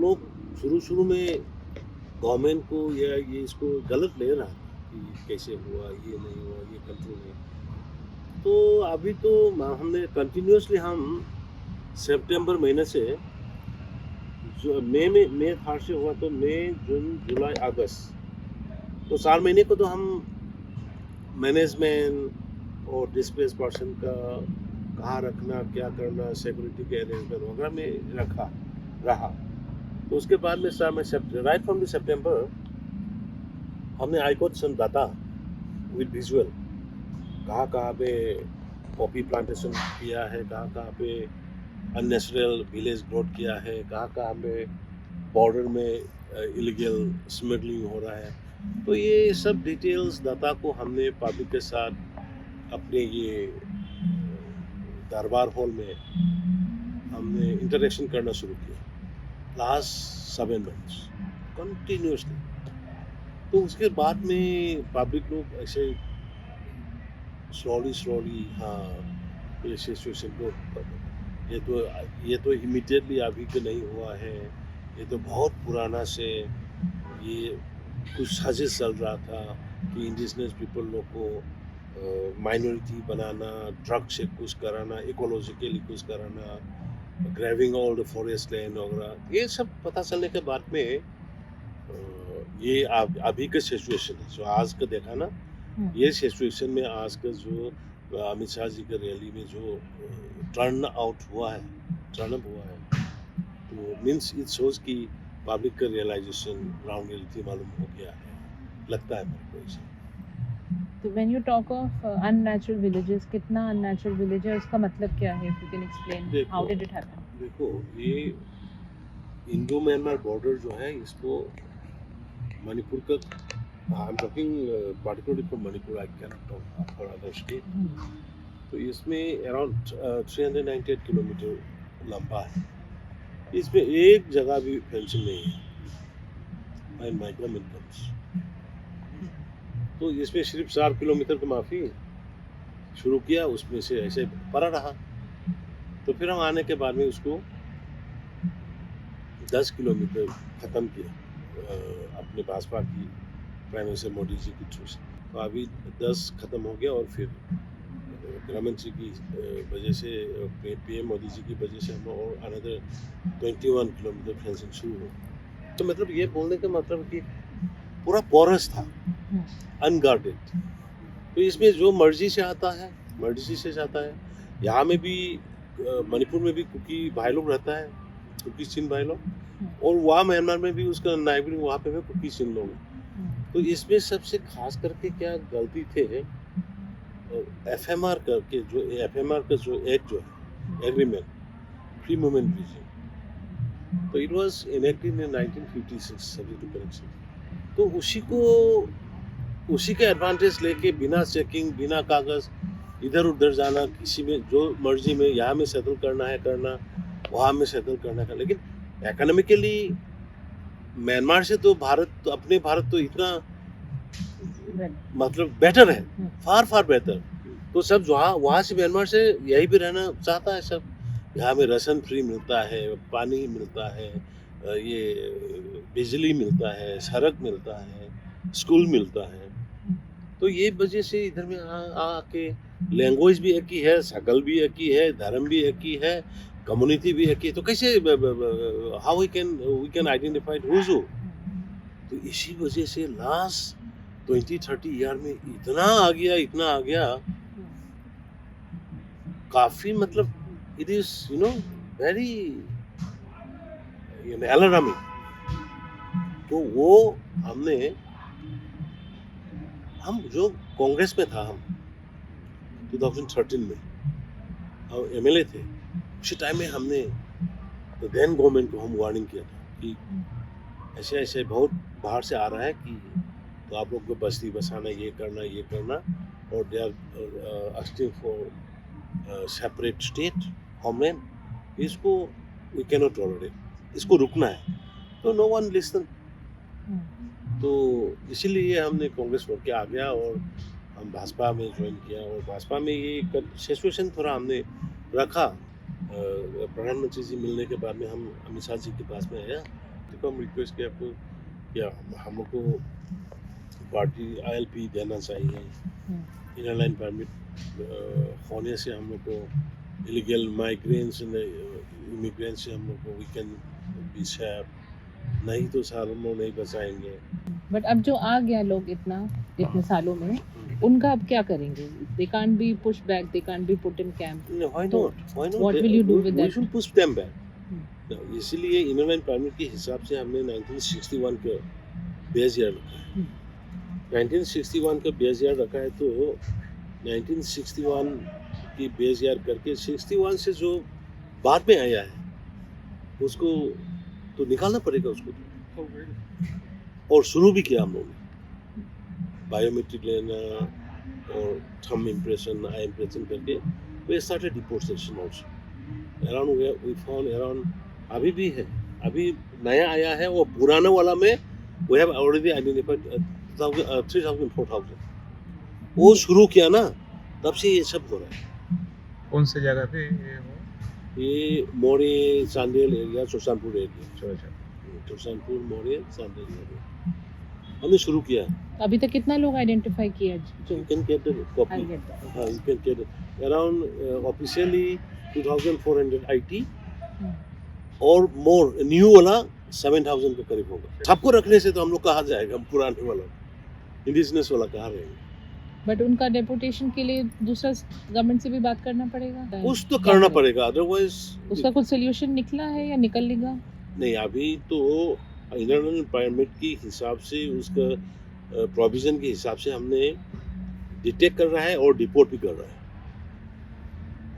लोग शुरू में गवर्नमेंट को या ये इसको गलत ले रहा था कि कैसे हुआ, ये नहीं हुआ, ये कंट्रोल नहीं। तो अभी तो हमने कंटिन्यूअसली हम सितंबर महीने से जो मई था से हुआ, तो मई, जून, जुलाई, अगस्त, तो 4 महीने को तो हम मैनेजमेंट और डिस्प्लेस पर्सन का कहाँ रखना, क्या करना, सिक्योरिटी के अरेंजमेंट वगैरह में रहा। तो उसके बाद में सर मैं राइट फ्रॉम द सितंबर हमने I got some data with visual, कहाँ कहाँ पे पॉपी प्लांटेशन किया है, कहाँ कहाँ पे अननेचुरल विलेज ग्रोथ किया है, कहाँ कहाँ पे बॉर्डर में इलीगल स्मगलिंग हो रहा है। तो ये सब डिटेल्स डाटा को हमने पब्लिक के साथ अपने ये दरबार हॉल में हमने इंटरेक्शन करना शुरू किया लास्ट 7 मंथ्स कंटिन्यूसली। तो उसके बाद में पब्लिक लोग ऐसे स्लोली हाँ ये सिचुएशन को, ये तो इमीडिएटली अभी के नहीं हुआ है, ये तो बहुत पुराना से ये कुछ साजिश चल रहा था कि इंडिजिनस पीपल लोग को माइनॉरिटी बनाना, ड्रग से कुछ कराना, इकोलॉजिकली कुछ कराना, grabbing all the forest land वगैरह, ये सब पता चलने के बाद में ये अभी का सिचुएशन है जो आज का देखा ना, ये सिचुएशन में आज का जो अमित शाह जी के रैली में जो टर्न अप हुआ है, तो मीन्स इट शोज कि पब्लिक का रियलाइजेशन ग्राउंड रियलिटी मालूम हो गया है, लगता है मेरे को ऐसा। तो when you talk of unnatural villages, कितना अननेचुरल विलेज है, उसका मतलब क्या है? If you can explain how did it happen. देखो, ये इंडो म्यांमार बॉर्डर जो है, इसको मणिपुर का, I am talking particularly from Manipur, I can not talk for other state. तो इसमें अराउंड 398 किलोमीटर लंबा है। इसमें एक जगह भी फेंसिंग नहीं है एंड माइग्रेंट इनकम्स। तो इसमें सिर्फ 4 किलोमीटर की माफ़ी शुरू किया, उसमें से ऐसे पड़ा रहा। तो फिर हम आने के बाद में उसको 10 किलोमीटर ख़त्म किया अपने भाजपा की प्राइम मिनिस्टर मोदी जी की थ्रू से। तो अभी 10 ख़त्म हो गया और फिर गृहमंत्री की वजह से, पीएम मोदी जी की वजह से हम और अनदर 21 किलोमीटर फेंसिंग शुरू हो। तो मतलब ये बोलने का मतलब कि पूरा पोरस था, अनगार्डेड। तो इसमें जो मर्जी से आता है। यहाँ में भी मणिपुर में भी कुकी भाई लोग रहता है, कुकी चिन भाई लोग, और वहाँ म्यांमार में भी उसका नाइबरिंग वहाँ पे भी कुकी चिन लोग। तो इसमें सबसे खास करके क्या गलती थे, एफएमआर करके जो एफएमआर का जो एक्ट जो है, एग्रीमेंट फ्री मूवमेंट वीजा, तो it was enacted in 1956 subject to correction. तो उसी का एडवांटेज लेके बिना चेकिंग, बिना कागज इधर उधर जाना, किसी में जो मर्जी में यहाँ में सेटल करना है करना, वहाँ में सेटल करना है। लेकिन इकोनॉमिकली म्यांमार से तो अपने भारत तो इतना मतलब बेटर है, फार बेटर। तो सब वहाँ से म्यांमार से यही भी रहना चाहता है सब। यहाँ में राशन फ्री मिलता है, पानी मिलता है, ये बिजली मिलता है, सड़क मिलता है, स्कूल मिलता है। तो ये वजह से इधर में आके लैंग्वेज भी एक ही है, शकल भी एक ही है, धर्म भी एक ही है, कम्युनिटी भी एक ही है। तो कैसे how we can identify who's who. तो इसी वजह से लास्ट 20-30 ईयर में इतना आ गया काफी, मतलब इट इज वेरी अलार्मिंग। तो वो हम जो कांग्रेस में था, हम 2013 में और एमएलए थे, उसी टाइम में हमने तो देन गवर्नमेंट को हम वार्निंग किया था कि ऐसे बहुत बाहर से आ रहा है कि तो आप लोग को बस्ती बसाना, ये करना, और they are asking for separate state homeland. इसको वी कैन नॉट टॉलरेट, इसको रुकना है। तो नो वन लिसन। तो इसीलिए हमने कांग्रेस छोड़ के आ गया और हम भाजपा में ज्वाइन किया। और भाजपा में ये सिचुएशन थोड़ा हमने रखा। प्रधानमंत्री जी मिलने के बाद में हम अमित शाह जी के पास में आया देखो हम रिक्वेस्ट किया आपको क्या हम लोग को पार्टी ILP देना चाहिए, इनर लाइन परमिट होने से हम लोग को इलीगल माइग्रेंट्स इमिग्रेंट्स से हम लोग को वी कैन बी सेफ, नहीं तो सालों में नहीं बचाएंगे। बट अब जो आ गया लोग इतने सालों में, उनका अब क्या करेंगे? They can't be pushed back, they can't be put in camp. No, why तो not? Why not? what will you do with We that? should push them back. इसीलिए इनर लाइन परमिट के हिसाब से हमने 1961 का बेस ईयर रखा है। 1961 का बेस ईयर रखा है, तो 1961 की बेस ईयर करके 61 से जो बाद में आया है उसको तो निकालना पड़ेगा उसको। और शुरू भी किया हम लोगों ने, बायोमेट्रिक लेना और थंब इम्प्रेशन, आई इम्प्रेशन करके we started deportation also around we found around, अभी भी है, अभी नया आया है और पुराना वाला में वी हैव ऑलरेडी आइडेंटिफाइड 3000 4000। वो शुरू किया ना, तब से ये सब हो रहा है। कौन से जगह पे ये हो? ये मोरे चांदेल एरिया, चौसानपुर एरिया, अच्छा, चौसानपुर मोरे चांदेल एरिया हमने शुरू किया। अभी तक कितना लोग आइडेंटिफाई किया जो? You can get the copy. I'll get that. You can get it. Around officially 2400 IT और मोर न्यू वाला 7000 के करीब होगा। सबको रखने से तो हम लोग कहाँ जाएगा, हम पुराने वाला इंडिजिनस वाला कहाँ रहेंगे। बट उनका डेपुटेशन के लिए दूसरा गवर्नमेंट से भी बात करना पड़ेगा। कुछ तो करना पड़ेगा, अदरवाइज उसका कुछ सोल्यूशन निकला है या निकलेगा? नहीं, अभी तो इनर परमिट के हिसाब से उसका प्रोविजन के हिसाब से हमने डिटेक्ट कर रहा है और डिपोर्ट भी कर रहा है,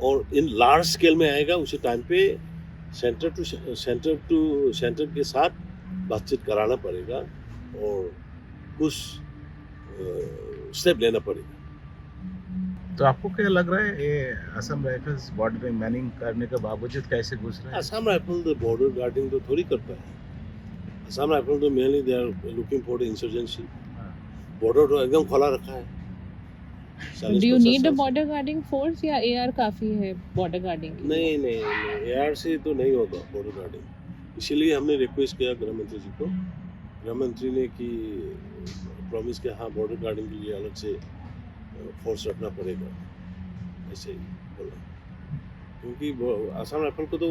और इन लार्ज स्केल में आएगा उसी टाइम पे सेंटर के साथ बातचीत कराना पड़ेगा और कुछ स्टेप लेना पड़ेगा। तो आपको क्या लग रहा है ये असम राइफल्स बॉर्डर में मैनिंग करने के बावजूद कैसे घुस रहे हैं? असम राइफल तो बॉर्डर गार्डिंग तो थोड़ी करता है। असम राइफल तो mainly they are looking for insurgency. Border तो एकदम खुला रखा है। Do you need a border guarding force या एआर काफी है बॉर्डर गार्डिंग? नहीं, एआर से तो नहीं होगा बॉर्डर गार्डिंग। इसीलिए हमने रिक्वेस्ट किया गृह मंत्री जी को। गृह मंत्री ने कि प्रॉमिस किया, हाँ बॉर्डर गार्डिंग के लिए अलग से फोर्स रखना पड़ेगा, ऐसे ही बोला। क्योंकि असम राइफल को तो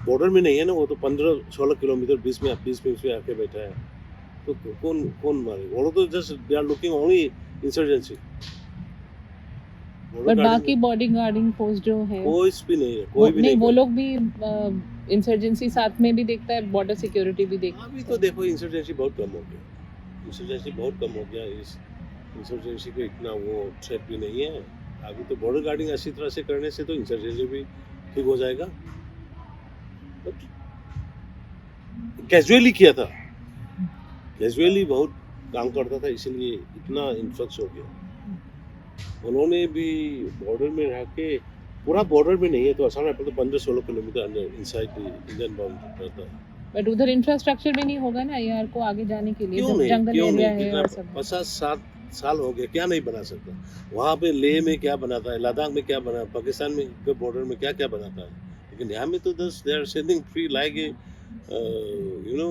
बॉर्डर में नहीं है ना, वो तो 15-16 किलोमीटर बीच में आके बैठा है, तो कौन मारे? वो लोग तो just they are looking only insurgency. पर बाकी बॉडी गार्डिंग फोर्स जो है कोई भी नहीं है, कोई भी नहीं। वो लोग भी इंसर्जेंसी साथ में भी देखता है, बॉर्डर सिक्योरिटी भी देखता है। अभी तो देखो इंसर्जेंसी बहुत कम हो गया, इस इंसर्जेंसी को इतना वो थ्रेट भी नहीं है अभी। तो बॉर्डर गार्डिंग अच्छी तरह से करने से तो इंसर्जेंसी भी ठीक हो जाएगा। कैजुअली किया था, कैजुअली बहुत काम करता था, इसीलिए इतना इन्फ्लक्स हो गया। उन्होंने भी बॉर्डर में रह के, पूरा बॉर्डर में नहीं है तो असम राइफल तो 15-16 किलोमीटर अंदर इनसाइड इंडियन बाउंड्री रहता है। बट उधर इंफ्रास्ट्रक्चर भी नहीं होगा ना एआर को आगे जाने के लिए, जब जंगल एरिया है और सब। 50-60 साल हो गए, क्या नहीं बना सकता? वहाँ पे लेह में क्या बनाता है, लद्दाख में क्या बना, पाकिस्तान में के बॉर्डर में क्या क्या बनाता है, लेकिन यहाँ में तो they are sending free like you know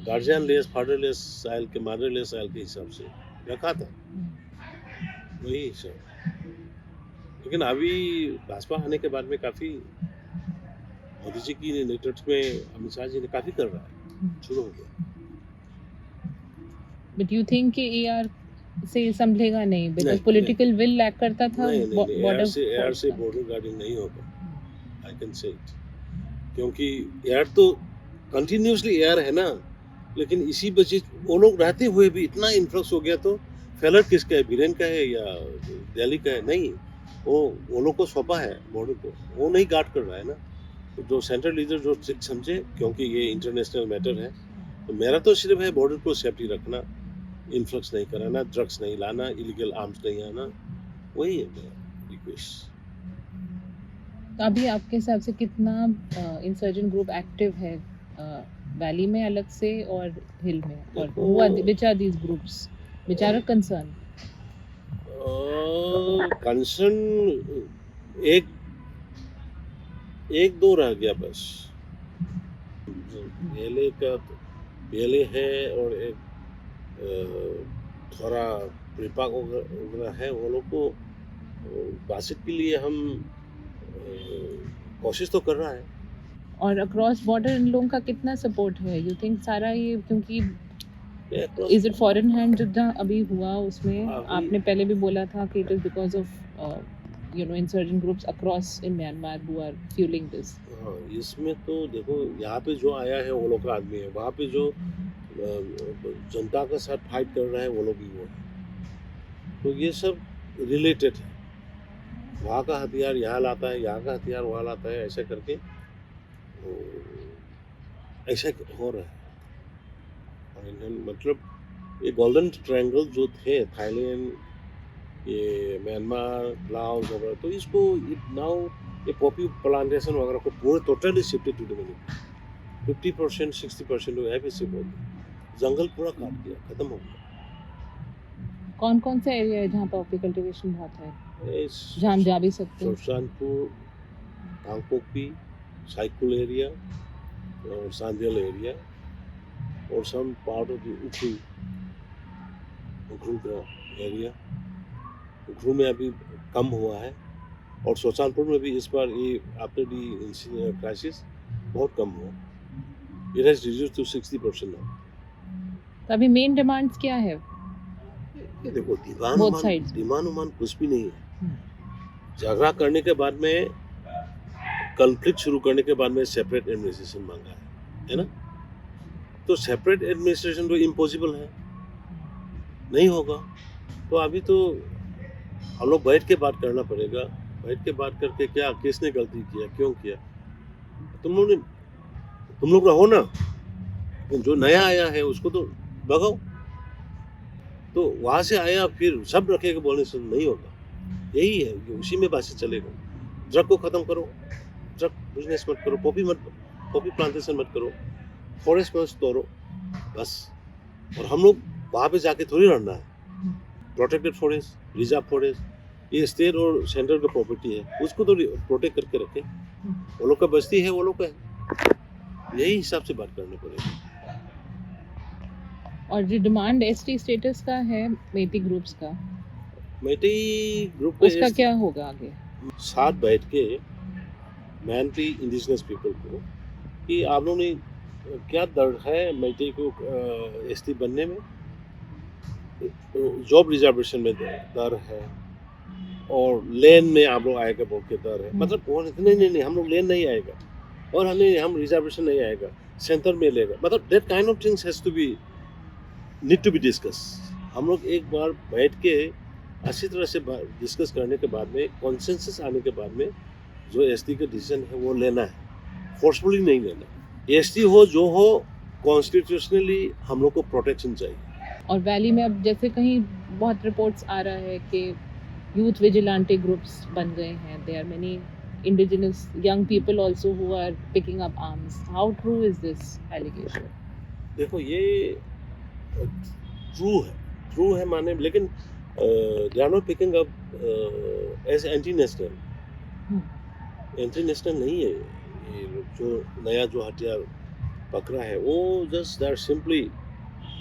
guardianless, fatherless साइल के, मदरलेस साइल के हिसाब से रखा था, वही सब। लेकिन अभी भाजपा आने के बाद में काफ़ी मोदी जी की नेतृत्व में अमित शाह जी ने काफ़ी कर रहा है, शुरू हो गया। बट यू थिंक कि एआर से संभलेगा नहीं? बिकॉज़ पॉलिटिकल विल लैक करता था बॉर्डर से। एआर से बॉर्डर गार्डिंग नहीं होगा, आई कैन से इट। क्योंकि एआर तो कंटिन्यूसली एआर है ना, लेकिन इसी वजह वो लोग रहते हुए भी इतना इन्फ्लक्स हो गया, तो फेलर किसका है, बीरेन का है या दिल्ली का है? नहीं, वो लोग को सौंपा है बॉर्डर को, वो नहीं गार्ड कर रहा है ना। तो जो सेंट्रल लीडर जो समझे, क्योंकि ये इंटरनेशनल मैटर है, तो मेरा तो सिर्फ है बॉर्डर को सेफ्टी रखना, इन्फ्लक्स नहीं कराना, ड्रग्स नहीं लाना, इलीगल आर्म्स नहीं आना, वही है मेरा रिक्वेस्ट। अभी आपके हिसाब से कितना इंसर्जेंट ग्रुप एक्टिव है वैली में अलग से और हिल में, और which are these groups which are a concern? Concern एक दो रह गया बस। एलए का पीएलए है और एक थोड़ा प्रिपा वगैरह है, वो लोग को बातचीत के लिए हम कोशिश तो कर रहा है। और अक्रॉस बॉर्डर इन लोगों का कितना सपोर्ट है यू थिंक सारा ये क्योंकि इज इट फॉरेन हैंड जितना अभी हुआ उसमें आपने पहले भी बोला था कि it is because of you know insurgent groups across in Myanmar who are fueling this. हाँ, इसमें तो देखो यहाँ पे जो आया है वो लोग का आदमी है, वहाँ पे जो जनता के साथ फाइट कर रहा है वो लोग भी वो है, तो ये सब रिलेटेड है। वहाँ का हथियार यहाँ लाता है, यहाँ का हथियार वहाँ लाता है, ऐसा करके ऐसा हो रहा है। मतलब ये गोल्डन ट्रायंगल जो थे थाईलैंड, ये म्यांमार, लाओस वगैरह, तो इसको नाउ ये पॉपी प्लांटेशन वगैरह को पूरे टोटली शिफ्टेड टू द 50% 60% वो हैवी शिफ्ट हो गया, जंगल पूरा काट दिया, खत्म हो गया। कौन कौन सा एरिया है जहाँ पॉपी कल्टीवेशन बहुत है, जहाँ हम जा भी सकते हैं? सुरसानपुर, भांगपोकपी, साइकुल एरिया और सांदियल एरिया और सम पार्ट ऑफ द उखरू का एरिया। उखरू में अभी कम हुआ है और सुरसानपुर में भी इस बार ये आफ्टर दी क्राइसिस बहुत कम हुआ। It has reduced to 60% now. तो अभी मेन डिमांड्स क्या है? ये देखो डिमांड उमान कुछ भी नहीं है। झगड़ा करने के बाद में, कॉन्फ्लिक्ट शुरू करने के बाद में सेपरेट एडमिनिस्ट्रेशन मांगा है ना? तो सेपरेट एडमिनिस्ट्रेशन तो इम्पॉसिबल है, नहीं होगा। तो अभी तो हम लोग बैठ के बात करना पड़ेगा। बैठ के बात करके क्या किसने गलती किया, क्यों किया, तुम लोग रहो ना, जो नया आया है उसको तो भगाओ। तो वहाँ से आया फिर सब रखेगा बोलने से नहीं होगा। यही है, उसी में बात चलेगा। ड्रग को ख़त्म करो, ड्रग बिजनेस मत करो, पॉपी प्लांटेशन मत करो, फॉरेस्ट मत तोड़ो, बस। और हम लोग वहाँ पे जाके थोड़ी लड़ना है। प्रोटेक्टेड फॉरेस्ट, रिजर्व फॉरेस्ट, ये स्टेट और सेंट्रल का प्रॉपर्टी है, उसको तो प्रोटेक्ट करके रखें। वो लोग का बस्ती है, वो लोग का है, यही हिसाब से बात करनी पड़ेगी। और जो डिमांड एसटी स्टेटस का है मेटी ग्रुप्स का, मेटी ग्रुप उसका क्या होगा आगे? साथ बैठ के मेनली इंडिजिनस पीपल को कि आप लोगों ने क्या दर्द है मेटी को एसटी बनने में, जॉब रिजर्वेशन में दर है और लेन में आप लोग आएगा बोल के दर है। मतलब नहीं हम लोग लेन नहीं आएगा और हम रिजर्वेशन नहीं आएगा, सेंटर में लेगा। मतलब that kind of things has to be need to be discuss. हम लोग एक बार बैठ के अच्छी तरह से डिस्कस करने के बाद में, कॉन्सेंसस आने के बाद में जो एसटी का डिसीजन है वो लेना है, फोर्सफुली नहीं लेना। एसटी हो जो हो, कॉन्स्टिट्यूशनली हम लोग को प्रोटेक्शन चाहिए। और वैली में अब जैसे कहीं बहुत रिपोर्ट्स आ रहा है कि यूथ विजिलेंटे ग्रुप्स बन गए हैं, there are many indigenous young people also who are picking up arms. How true is this allegation? देखो ये ट्रू है माने, लेकिन they are not picking up as anti national नहीं है। ये जो नया जो हथियार पकड़ा है वो just they are simply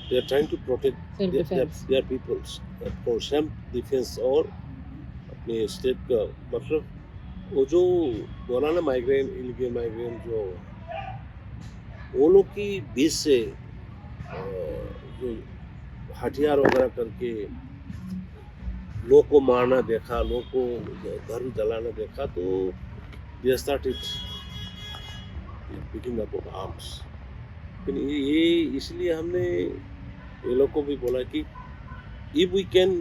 they are trying to protect their peoples for self defense। और अपने स्टेट का मतलब वो जो बोला ना माइग्रेंट, इलीगल माइग्रेंट, जो वो लोग की बीच से जो हथियार वगैरह करके लोग को मारना देखा, लोग को घर जलाना देखा, तो they started picking up of arms। लेकिन ये इसलिए हमने ये लोग को भी बोला कि if we can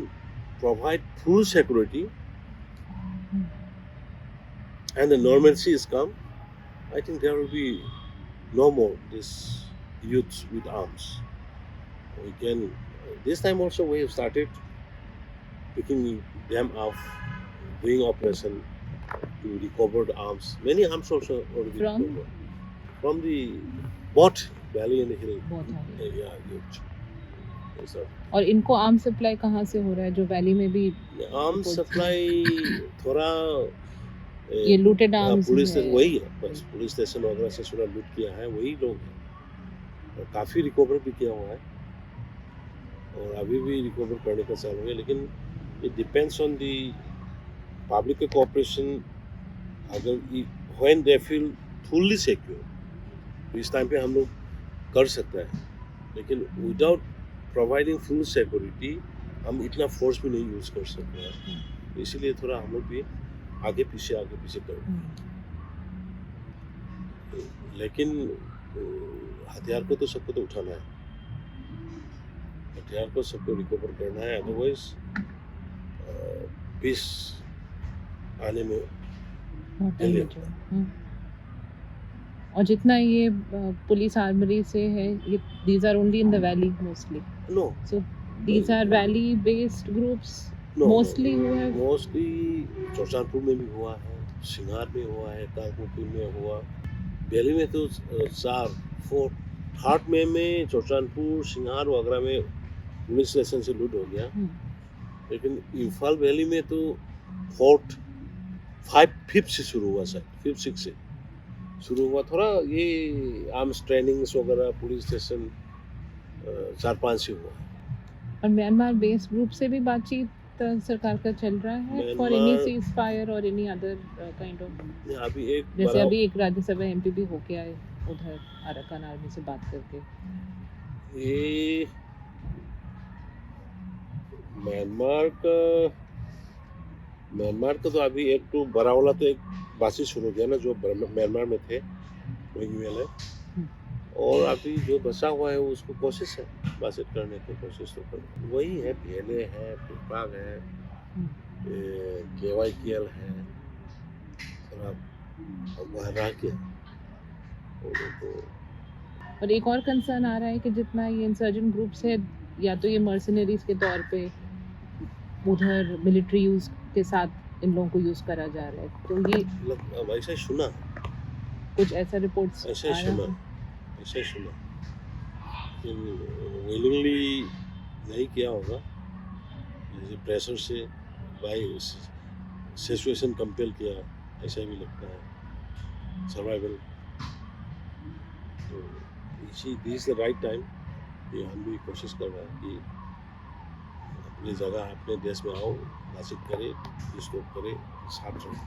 provide full security and the normalcy is come, I think there will be no more this youths with arms. We can, this time also we have started picking them off, doing operation to recover the arms. Many arms also already recovered from the both valley and the hill. Yeah, और इनको arm supply कहाँ से हो रहा है, जो valley में भी आर्म सप्लाई थोड़ा ये लूटेड आर्म्स पुलिस वही है, बस पुलिस स्टेशन वगैरह से थोड़ा लूट किया है, वही लोग हैं। काफ़ी रिकवर भी किया हुआ है और अभी भी रिकवर करने का चालू है, लेकिन it depends on the public के कोऑपरेशन। अगर when they feel fully secure तो इस टाइम पे हम लोग कर सकते हैं, लेकिन विदाउट प्रोवाइडिंग फुल सिक्योरिटी हम इतना फोर्स भी नहीं यूज़ कर सकते हैं। इसीलिए थोड़ा हम लोग भी आगे पीछे कर, लेकिन हथियार को तो सबको तो उठाना है, हथियार को सबको रिकवर करना है, अदरवाइज पीस आने में बहुत टाइम बचा। और जितना ये पुलिस आर्मरी से है, ये these are only in the valley mostly. No So these are valley based groups no mostly who have mostly Churachandpur में भी हुआ है, सिंगार में हुआ है, कानपुर में हुआ, दिल्ली में तो चार थर्ड में चौचानपुर सिंगार वगैरह में पुलिस स्टेशन से लूट हो गया, लेकिन इम्फाल वैली में तो फोर्थ 5th से शुरू हुआ, शायद 5th 6th से शुरू हुआ। थोड़ा ये आर्म्स ट्रेनिंग्स वगैरह पुलिस स्टेशन 4-5 से हुआ। और म्यांमार बेस्ड ग्रुप से भी बातचीत सरकार का चल रहा है फॉर एनी सीज फायर और एनी अदर काइंड ऑफ, अभी एक जैसे अभी एक राज्यसभा एमपी भी होके आए उधर अराकान आर्मी से बात करके। ये म्यांमार का तो अभी एक तो बड़ा वाला तो एक बातचीत शुरू हो गया ना, जो म्यांमार में थे वही वाले, और अभी जो बचा हुआ है उसको कोशिश है बातचीत करने की, कोशिश तो कर वही है, पीएलए है, पुपाग है, केवाईकेएल है, थोड़ा वह किया। और एक और कंसर्न आ रहा है कि जितना ये इंसर्जेंट ग्रुप्स है, या तो ये मर्सनरीज के तौर पे उधर मिलिट्री यूज के साथ इन लोगों को यूज करा जा रहा है, तो ये वैसा सुना, कुछ ऐसा रिपोर्ट्स ऐसा सुना कि विलिंगली नहीं किया होगा, जैसे प्रेशर से बाई सिचुएशन कंपेल किया, ऐसा भी लगता है, सर्वाइवल। तो दिस द राइट टाइम कि हम भी कोशिश कर रहे हैं कि अपनी जगह अपने देश में आओ, बातचीत करें, डिस्कस करें, साथ रहें।